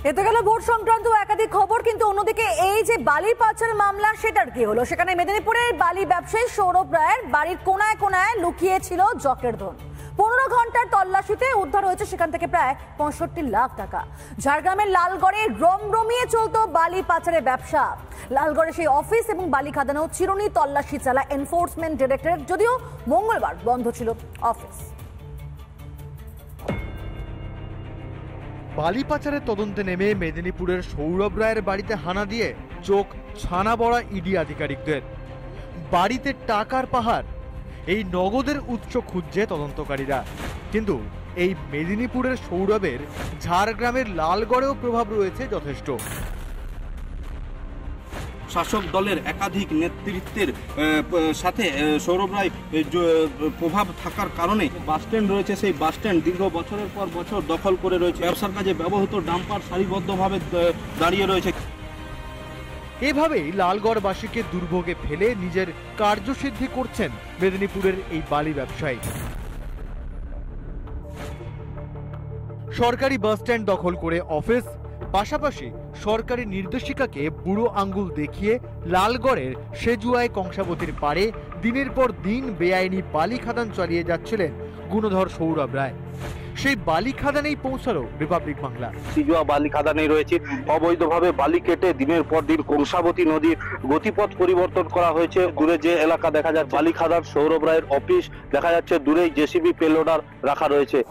এতে গেল ভোট সংক্রান্ত একাধিক খবর, কিন্তু অন্যদিকে এই যে বালির পাচার মামলা সেটার কি হলো? সেখানে মেদিনীপুরের বালি ব্যবসায়ী সৌরভ রায়ের বাড়ির কোনায় কোনায় লুকিয়ে ছিল জকের ধন। 15 ঘন্টার তল্লাশিতে উদ্ধার হয়েছে সেখান থেকে প্রায় 65 লাখ টাকা। ঝাড়গ্রামের লালগড়ে রমরমিয়ে চলতো বালি পাচারের ব্যবসা। লালগড়ে সেই অফিস এবং বালি খাদানেও চিরুনি তল্লাশি চালায় এনফোর্সমেন্ট ডিরেক্টরেট, যদিও মঙ্গলবার বন্ধ ছিল অফিস। বালি পাচারের তদন্তে নেমে মেদিনীপুরের সৌরভ রায়ের বাড়িতে হানা দিয়ে চোখ ছানা বড়া ইডি আধিকারিকদের। বাড়িতে টাকার পাহাড়, এই নগদের উৎস খুঁজছে তদন্তকারীরা। কিন্তু এই মেদিনীপুরের সৌরভের ঝাড়গ্রামের লালগড়েও প্রভাব রয়েছে যথেষ্ট। শাসক দলের একাধিক নেতৃত্বের সাথে সৌরভ রায় প্রভাব থাকার কারণে বাসস্ট্যান্ড রয়েছে, সেই বাসস্ট্যান্ড দীর্ঘ বছরের পর বছর দখল করে রয়েছে। ব্যবসার কাজে ব্যবহৃত ডাম্পার সারিবদ্ধভাবে দাঁড়িয়ে রয়েছে। এভাবেই লালগড়বাসীকে দুর্ভোগে ফেলে নিজের কার্যসিদ্ধি করছেন মেদিনীপুরের এই বালি ব্যবসায়ী। সরকারি বাসস্ট্যান্ড দখল করে অফিস, পাশাপাশি সরকারি নির্দেশিকাকে বুড়ো আঙ্গুল দেখিয়ে লালগড়ের সেজুয়ায় কংসাবতীর পাড়ে দিনের পর দিন বেআইনি বালি খাদান চালিয়ে যাচ্ছিলেন গুণধর সৌরভ রায়। সেই বালি খাদানেই পৌঁছালো রিপাবলিক বাংলা। সিজুয়া বালি খাদানেই রয়েছে। অবৈধভাবে বালি কেটে দিনের পর দিন কংসাবতী নদীর গতিপথ পরিবর্তন করা হয়েছে। দূরে যে এলাকা দেখা যাচ্ছে বালি খাদান, সৌরভ রায়ের অফিস দেখা যাচ্ছে, দূরেই জেসিবি পেলোডার রাখা রয়েছে।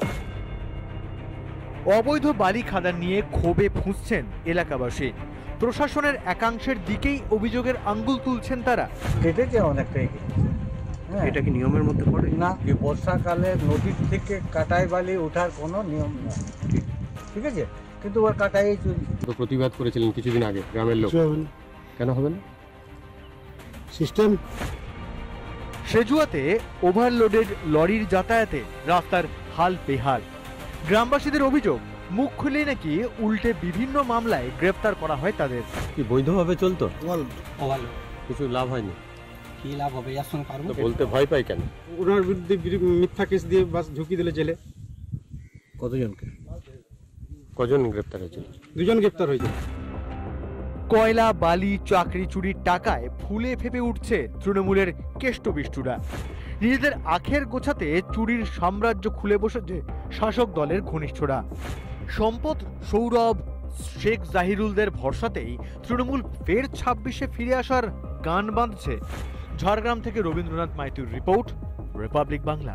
অবৈধ বালি খাদান নিয়ে ক্ষোভে ফুঁসছেন এলাকাবাসী। প্রশাসনের একাংশের দিকেই অভিযোগের আঙ্গুল তুলছেন তারা। কেটেছে অনেকটাই। এটা কি নিয়মের মধ্যে পড়ে না? বর্ষাকালে নদীর থেকে কাটাই বালি ওঠার কোনো নিয়ম নেই, ঠিক আছে, কিন্তু ওর কাটাই তো প্রতিবাদ করেছিলেন কিছুদিন আগে গ্রামের লোক, কেন হবে না সিস্টেম? সেজুয়াতে ওভারলোডেড লরির যাতায়াতে রাস্তার হাল বেহাল। গ্রামবাসীদের অভিযোগ, মুখ খুলে নাকি উল্টে বিভিন্ন মামলায় গ্রেফতার করা হয় তাদের। কি বৈধভাবে চলতো? কিছু লাভ হয়নি। কি লাভ হবে? এর সঙ্গে পারবো বলতে ভয় পাই কেন? ওনার বিরুদ্ধে মিথ্যা কেস দিয়ে বাস ঢুকি দিলে জেলে। কজন গ্রেফতার হয়েছিল? 2 জন গ্রেফতার হয়েছে। কয়লা, বালি, চাকরি চুরির টাকায় ফুলে ফেপে উঠছে তৃণমূলের কেষ্টবিষ্টুরা। নিজেদের আখের গোছাতে চুরির সাম্রাজ্য খুলে বসেছে শাসক দলের ঘনিষ্ঠরা। সম্পদ সৌরভ, শেখ জাহিরুলদের ভরসাতেই তৃণমূল ফের 26-এ ফিরে আসার গান বাঁধছে। ঝাড়গ্রাম থেকে রবীন্দ্রনাথ মাইতির রিপোর্ট, রিপাবলিক বাংলা।